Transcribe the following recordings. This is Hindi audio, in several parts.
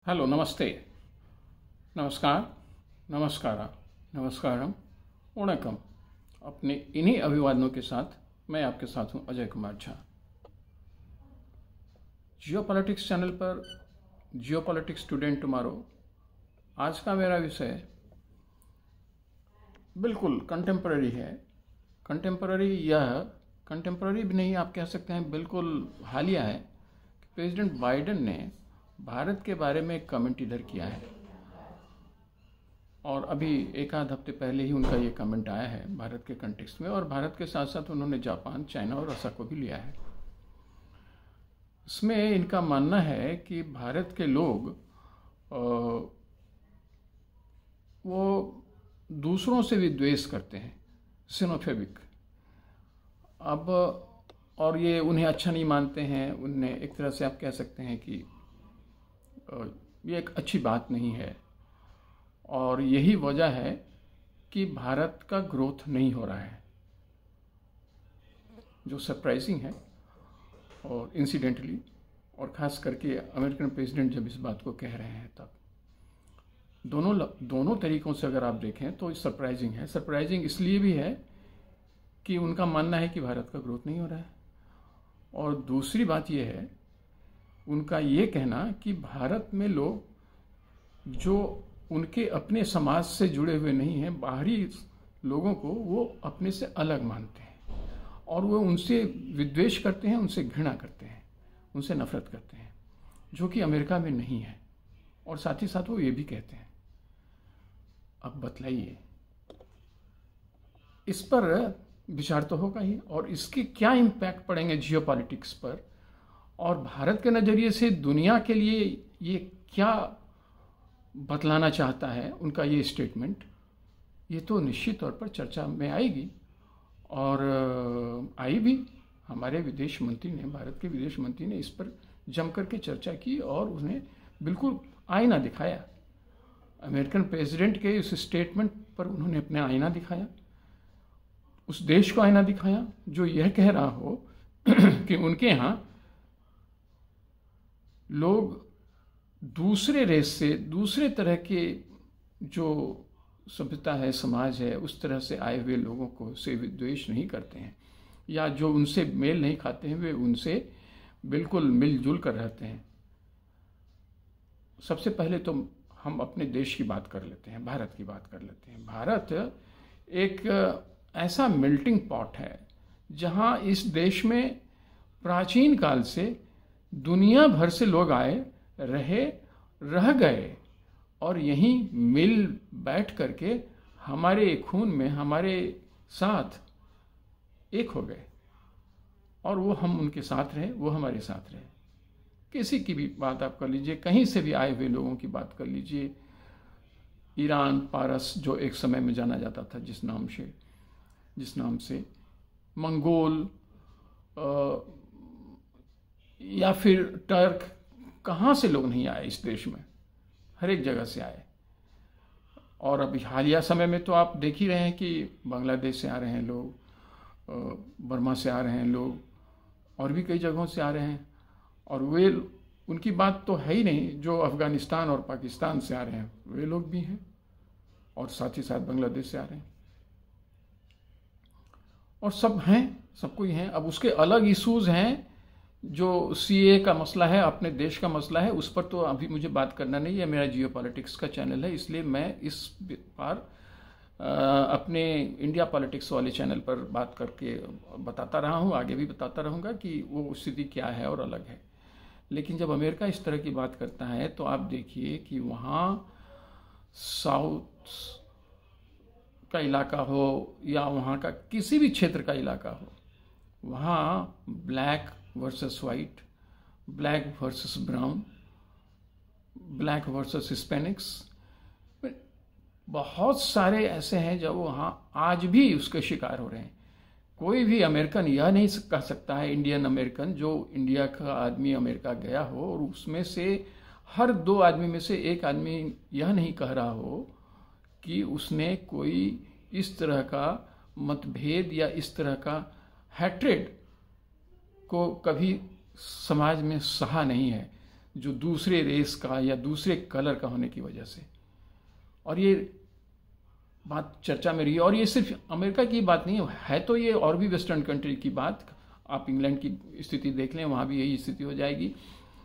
हेलो, नमस्ते, नमस्कार, नमस्कार, नमस्कारम, वणकम। अपने इन्हीं अभिवादनों के साथ मैं आपके साथ हूं अजय कुमार झा। जियोपॉलिटिक्स चैनल पर जियोपॉलिटिक्स टुडे एंड टुमारो। आज का मेरा विषय बिल्कुल कंटेम्पररी है। कंटेम्पररी भी नहीं, आप कह सकते हैं बिल्कुल हालिया है कि प्रेसिडेंट बाइडेन ने भारत के बारे में एक कमेंट इधर किया है और अभी एक आध हफ्ते पहले ही उनका ये कमेंट आया है भारत के कंटेक्स्ट में। और भारत के साथ साथ उन्होंने जापान, चाइना और रसिया को भी लिया है। इसमें इनका मानना है कि भारत के लोग वो दूसरों से भी द्वेष करते हैं, सिनोफेबिक। अब और ये उन्हें अच्छा नहीं मानते हैं। उन्हें एक तरह से आप कह सकते हैं कि ये एक अच्छी बात नहीं है और यही वजह है कि भारत का ग्रोथ नहीं हो रहा है, जो सरप्राइजिंग है। और इंसिडेंटली, और ख़ास करके अमेरिकन प्रेसिडेंट जब इस बात को कह रहे हैं तब दोनों तरीक़ों से अगर आप देखें तो सरप्राइजिंग है। सरप्राइजिंग इसलिए भी है कि उनका मानना है कि भारत का ग्रोथ नहीं हो रहा है, और दूसरी बात यह है उनका ये कहना कि भारत में लोग जो उनके अपने समाज से जुड़े हुए नहीं हैं, बाहरी लोगों को वो अपने से अलग मानते हैं और वो उनसे विद्वेष करते हैं, उनसे घृणा करते हैं, उनसे नफरत करते हैं, जो कि अमेरिका में नहीं है। और साथ ही साथ वो ये भी कहते हैं। अब बतलाइए, इस पर विचार तो होगा ही, और इसके क्या इम्पैक्ट पड़ेंगे जियोपॉलिटिक्स पर, और भारत के नज़रिए से दुनिया के लिए ये क्या बतलाना चाहता है उनका ये स्टेटमेंट। ये तो निश्चित तौर पर चर्चा में आएगी, और आई भी। हमारे विदेश मंत्री ने, भारत के विदेश मंत्री ने इस पर जम करके चर्चा की और उन्हें बिल्कुल आईना दिखाया। अमेरिकन प्रेसिडेंट के इस स्टेटमेंट पर उन्होंने अपना आईना दिखाया, उस देश को आईना दिखाया जो यह कह रहा हो कि उनके यहाँ लोग दूसरे रेस से, दूसरे तरह के जो सभ्यता है, समाज है, उस तरह से आए हुए लोगों को से विद्वेष नहीं करते हैं, या जो उनसे मेल नहीं खाते हैं वे उनसे बिल्कुल मिलजुल कर रहते हैं। सबसे पहले तो हम अपने देश की बात कर लेते हैं, भारत की बात कर लेते हैं। भारत एक ऐसा मेल्टिंग पॉट है जहां इस देश में प्राचीन काल से दुनिया भर से लोग आए, रह गए और यहीं मिल बैठ करके हमारे खून में, हमारे साथ एक हो गए, और वो हम उनके साथ रहे, वो हमारे साथ रहे। किसी की भी बात आप कर लीजिए, कहीं से भी आए हुए लोगों की बात कर लीजिए, ईरान, पारस जो एक समय में जाना जाता था जिस नाम से मंगोल, या फिर टर्क, कहाँ से लोग नहीं आए इस देश में, हर एक जगह से आए। और अभी हालिया समय में तो आप देख ही रहे हैं कि बांग्लादेश से आ रहे हैं लोग, बर्मा से आ रहे हैं लोग, और भी कई जगहों से आ रहे हैं। और वे, उनकी बात तो है ही नहीं, जो अफगानिस्तान और पाकिस्तान से आ रहे हैं वे लोग भी हैं, और साथ ही साथ बांग्लादेश से आ रहे हैं, और सब हैं, सब कोई हैं। अब उसके अलग इश्यूज हैं, जो सीए का मसला है, अपने देश का मसला है, उस पर तो अभी मुझे बात करना नहीं है। मेरा जियोपॉलिटिक्स का चैनल है, इसलिए मैं इस बार अपने इंडिया पॉलिटिक्स वाले चैनल पर बात करके बताता रहा हूँ, आगे भी बताता रहूँगा कि वो स्थिति क्या है और अलग है। लेकिन जब अमेरिका इस तरह की बात करता है तो आप देखिए कि वहाँ साउथ का इलाका हो या वहाँ का किसी भी क्षेत्र का इलाका हो, वहाँ black versus white, black versus brown, black versus Hispanics, बहुत सारे ऐसे हैं जो वहाँ आज भी उसके शिकार हो रहे हैं। कोई भी अमेरिकन यह नहीं कह सकता है, इंडियन अमेरिकन जो इंडिया का आदमी अमेरिका गया हो और उसमें से हर 2 आदमी में से 1 आदमी यह नहीं कह रहा हो कि उसने कोई इस तरह का मतभेद या इस तरह का हैट्रेड को कभी समाज में सहा नहीं है। जो दूसरे रेस का या दूसरे कलर का होने की वजह से। और ये बात चर्चा में रही है, और ये सिर्फ अमेरिका की बात नहीं है, तो ये और भी वेस्टर्न कंट्री की बात। आप इंग्लैंड की स्थिति देख लें, वहाँ भी यही स्थिति हो जाएगी।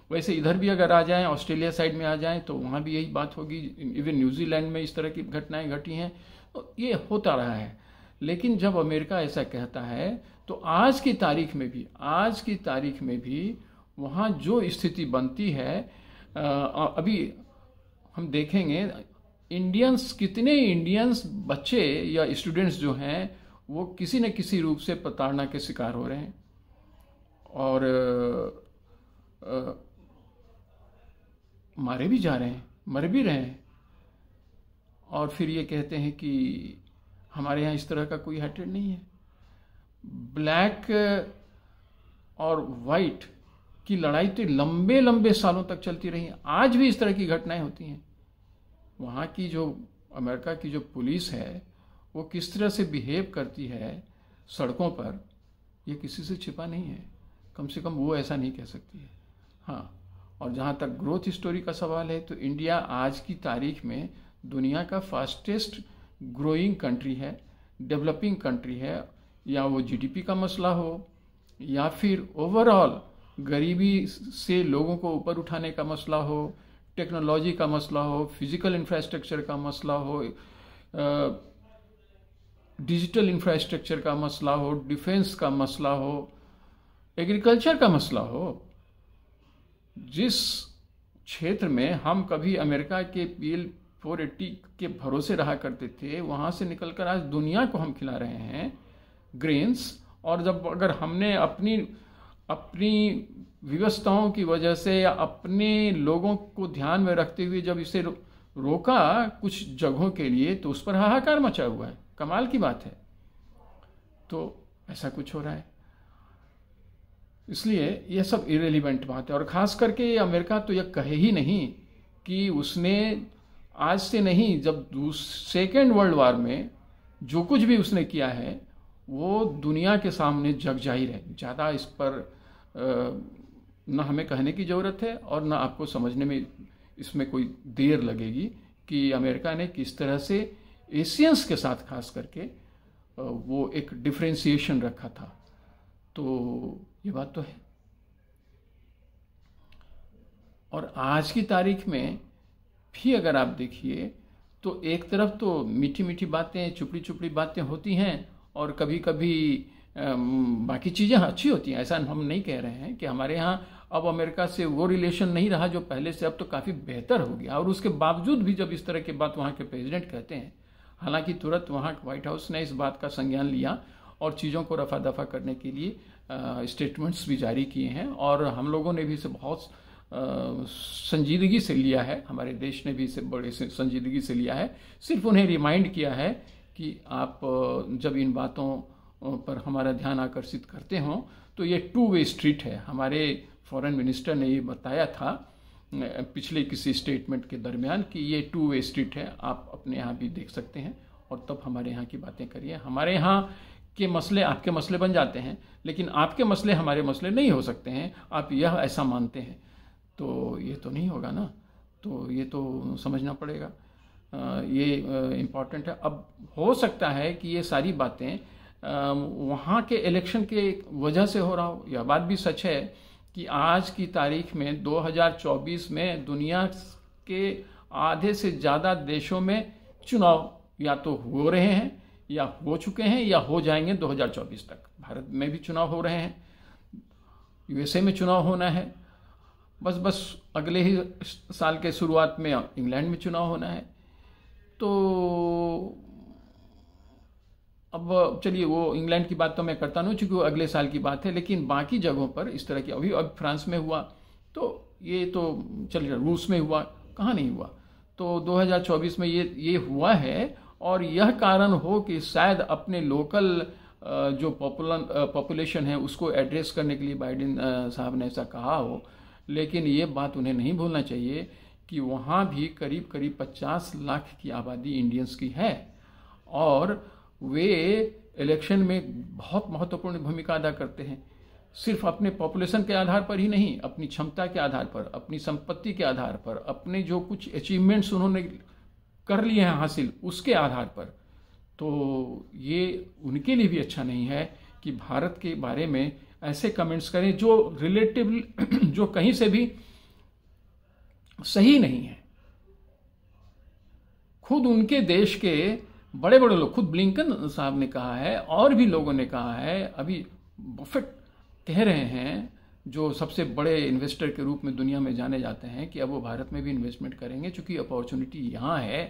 वैसे इधर भी अगर आ जाएं, ऑस्ट्रेलिया साइड में आ जाएं, तो वहाँ भी यही बात होगी। इवन न्यूजीलैंड में इस तरह की घटनाएं घटी हैं, तो ये होता रहा है। लेकिन जब अमेरिका ऐसा कहता है, तो आज की तारीख में भी वहाँ जो स्थिति बनती है, अभी हम देखेंगे कितने इंडियंस बच्चे या स्टूडेंट्स जो हैं वो किसी न किसी रूप से प्रताड़ना के शिकार हो रहे हैं, और मारे भी जा रहे हैं, मर भी रहे हैं। और फिर ये कहते हैं कि हमारे यहाँ इस तरह का कोई हेट्रेड नहीं है। ब्लैक और वाइट की लड़ाई तो लंबे लंबे सालों तक चलती रही है, आज भी इस तरह की घटनाएं होती हैं। वहाँ की जो अमेरिका की जो पुलिस है वो किस तरह से बिहेव करती है सड़कों पर, ये किसी से छिपा नहीं है। कम से कम वो ऐसा नहीं कह सकती है। हाँ, और जहाँ तक ग्रोथ स्टोरी का सवाल है, तो इंडिया आज की तारीख में दुनिया का फास्टेस्ट ग्रोइंग कंट्री है, डेवलपिंग कंट्री है। या वो जीडीपी का मसला हो, या फिर ओवरऑल गरीबी से लोगों को ऊपर उठाने का मसला हो, टेक्नोलॉजी का मसला हो, फिजिकल इंफ्रास्ट्रक्चर का मसला हो, डिजिटल इंफ्रास्ट्रक्चर का मसला हो, डिफेंस का मसला हो, एग्रीकल्चर का मसला हो, जिस क्षेत्र में हम कभी अमेरिका के PL 480 के भरोसे रहा करते थे, वहां से निकलकर आज दुनिया को हम खिला रहे हैं ग्रेन्स। और जब अगर हमने अपनी व्यवस्थाओं की वजह से या अपने लोगों को ध्यान में रखते हुए जब इसे रोका कुछ जगहों के लिए, तो उस पर हाहाकार मचा हुआ है। कमाल की बात है। तो ऐसा कुछ हो रहा है, इसलिए यह सब इरेलीवेंट बात है। और खास करके अमेरिका तो यह कहे ही नहीं कि उसने आज से नहीं, जब सेकेंड वर्ल्ड वॉर में जो कुछ भी उसने किया है वो दुनिया के सामने जग जाहिर है। ज़्यादा इस पर न हमें कहने की ज़रूरत है और न आपको समझने में इसमें कोई देर लगेगी कि अमेरिका ने किस तरह से एशियंस के साथ खास करके वो एक डिफ्रेंसिएशन रखा था। तो ये बात तो है। और आज की तारीख में भी अगर आप देखिए, तो एक तरफ तो मीठी मीठी बातें, चुपड़ी चुपड़ी बातें होती हैं, और कभी कभी बाकी चीज़ें अच्छी होती हैं। ऐसा हम नहीं कह रहे हैं कि हमारे यहाँ अब अमेरिका से वो रिलेशन नहीं रहा जो पहले से, अब तो काफ़ी बेहतर हो गया। और उसके बावजूद भी जब इस तरह की बात वहाँ के प्रेसिडेंट कहते हैं, हालांकि तुरंत वहाँ व्हाइट हाउस ने इस बात का संज्ञान लिया और चीज़ों को रफा दफा करने के लिए स्टेटमेंट्स भी जारी किए हैं। और हम लोगों ने भी इसे बहुत संजीदगी से लिया है, हमारे देश ने भी इसे बड़े संजीदगी से लिया है। सिर्फ उन्हें रिमाइंड किया है कि आप जब इन बातों पर हमारा ध्यान आकर्षित करते हो, तो ये 2 वे स्ट्रीट है। हमारे फॉरेन मिनिस्टर ने ये बताया था पिछले किसी स्टेटमेंट के दरमियान कि ये 2 वे स्ट्रीट है। आप अपने यहाँ भी देख सकते हैं और तब हमारे यहाँ की बातें करिए। हमारे यहाँ के मसले आपके मसले बन जाते हैं, लेकिन आपके मसले हमारे मसले नहीं हो सकते हैं। आप यह ऐसा मानते हैं, तो ये तो नहीं होगा ना। तो ये तो समझना पड़ेगा, ये इम्पॉर्टेंट है। अब हो सकता है कि ये सारी बातें वहाँ के इलेक्शन के वजह से हो रहा हो। यह बात भी सच है कि आज की तारीख में 2024 में दुनिया के आधे से ज़्यादा देशों में चुनाव या तो हो रहे हैं या हो चुके हैं या हो जाएंगे 2024 तक। भारत में भी चुनाव हो रहे हैं, USA में चुनाव होना है, बस अगले ही साल के शुरुआत में इंग्लैंड में चुनाव होना है। तो अब चलिए, वो इंग्लैंड की बात तो मैं करता नहीं चूंकि वो अगले साल की बात है, लेकिन बाकी जगहों पर इस तरह की अब फ्रांस में हुआ, तो ये तो चलिए, रूस में हुआ, कहाँ नहीं हुआ। तो 2024 में ये हुआ है। और यह कारण हो कि शायद अपने लोकल जो पॉपुलेशन है उसको एड्रेस करने के लिए बाइडेन साहब ने ऐसा कहा हो। लेकिन ये बात उन्हें नहीं भूलना चाहिए कि वहाँ भी करीब करीब 50 लाख की आबादी इंडियंस की है, और वे इलेक्शन में बहुत महत्वपूर्ण भूमिका अदा करते हैं। सिर्फ अपने पॉपुलेशन के आधार पर ही नहीं, अपनी क्षमता के आधार पर, अपनी संपत्ति के आधार पर, अपने जो कुछ अचीवमेंट्स उन्होंने कर लिए हैं हासिल, उसके आधार पर, तो ये उनके लिए भी अच्छा नहीं है कि भारत के बारे में ऐसे कमेंट्स करें जो रिलेटिव जो कहीं से भी सही नहीं है। खुद उनके देश के बड़े बड़े लोग, खुद ब्लिंकन साहब ने कहा है और भी लोगों ने कहा है, अभी बफेट कह रहे हैं जो सबसे बड़े इन्वेस्टर के रूप में दुनिया में जाने जाते हैं कि अब वो भारत में भी इन्वेस्टमेंट करेंगे क्योंकि अपॉर्चुनिटी यहाँ है।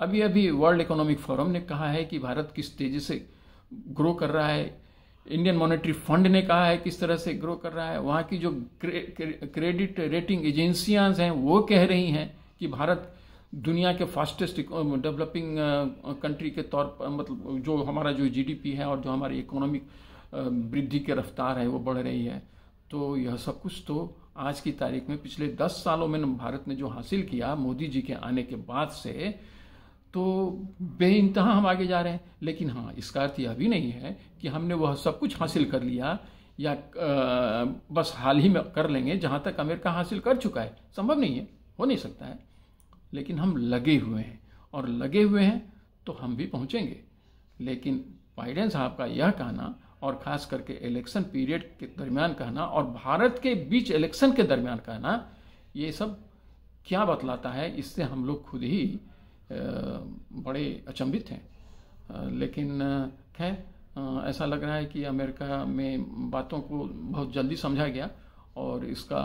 अभी अभी वर्ल्ड इकोनॉमिक फोरम ने कहा है कि भारत किस तेजी से ग्रो कर रहा है, इंडियन मॉनेटरी फंड ने कहा है किस तरह से ग्रो कर रहा है, वहाँ की जो क्रेडिट रेटिंग एजेंसियां हैं वो कह रही हैं कि भारत दुनिया के फास्टेस्ट डेवलपिंग कंट्री के तौर पर, मतलब जो हमारा जो जीडीपी है और जो हमारी इकोनॉमिक वृद्धि की रफ्तार है वो बढ़ रही है। तो यह सब कुछ तो आज की तारीख में पिछले 10 सालों में भारत ने जो हासिल किया मोदी जी के आने के बाद से, तो बेइंतहा हम आगे जा रहे हैं। लेकिन हाँ, इसका अर्थ यह भी नहीं है कि हमने वह सब कुछ हासिल कर लिया या बस हाल ही में कर लेंगे जहाँ तक अमेरिका हासिल कर चुका है। संभव नहीं है, हो नहीं सकता है। लेकिन हम लगे हुए हैं और लगे हुए हैं तो हम भी पहुँचेंगे। लेकिन बाइडेन साहब का यह कहना और ख़ास करके इलेक्शन पीरियड के दरमियान कहना और भारत के बीच इलेक्शन के दरमियान कहना, ये सब क्या बतलाता है, इससे हम लोग खुद ही बड़े अचंभित हैं। लेकिन खैर ऐसा लग रहा है कि अमेरिका में बातों को बहुत जल्दी समझा गया और इसका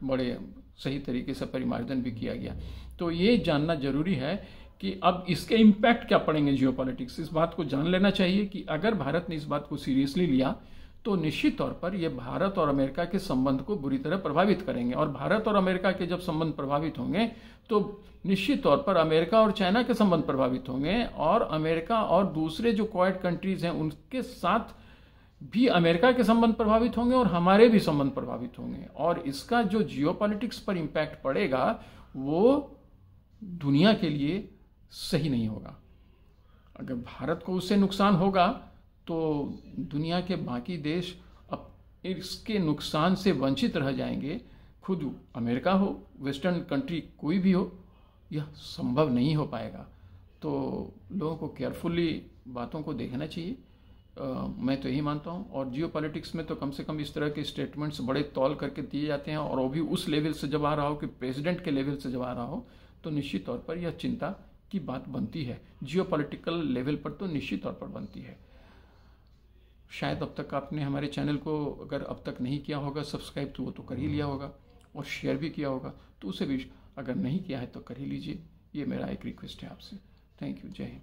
बड़े सही तरीके से परिमार्जन भी किया गया। तो ये जानना जरूरी है कि अब इसके इम्पैक्ट क्या पड़ेंगे जियोपॉलिटिक्स। इस बात को जान लेना चाहिए कि अगर भारत ने इस बात को सीरियसली लिया तो निश्चित तौर पर यह भारत और अमेरिका के संबंध को बुरी तरह प्रभावित करेंगे। और भारत और अमेरिका के जब संबंध प्रभावित होंगे तो निश्चित तौर पर अमेरिका और चाइना के संबंध प्रभावित होंगे और अमेरिका और दूसरे जो क्वाड कंट्रीज हैं उनके साथ भी अमेरिका के संबंध प्रभावित होंगे और हमारे भी संबंध प्रभावित होंगे। और इसका जो जियोपॉलिटिक्स पर इम्पैक्ट पड़ेगा वो दुनिया के लिए सही नहीं होगा। अगर भारत को उससे नुकसान होगा तो दुनिया के बाकी देश अब इसके नुकसान से वंचित रह जाएंगे। खुद अमेरिका हो, वेस्टर्न कंट्री कोई भी हो, यह संभव नहीं हो पाएगा। तो लोगों को केयरफुली बातों को देखना चाहिए। मैं तो यही मानता हूँ। और जियोपॉलिटिक्स में तो कम से कम इस तरह के स्टेटमेंट्स बड़े तौल करके दिए जाते हैं और वो भी उस लेवल से जब आ रहा हो कि प्रेसिडेंट के लेवल से जब आ रहा हो तो निश्चित तौर पर यह चिंता की बात बनती है। जियोपॉलिटिकल लेवल पर तो निश्चित तौर पर बनती है। शायद अब तक आपने हमारे चैनल को अगर अब तक नहीं किया होगा सब्सक्राइब तो वो तो कर ही लिया होगा और शेयर भी किया होगा, तो उसे भी अगर नहीं किया है तो कर ही लीजिए। ये मेरा एक रिक्वेस्ट है आपसे। Thank you. जय हिंद।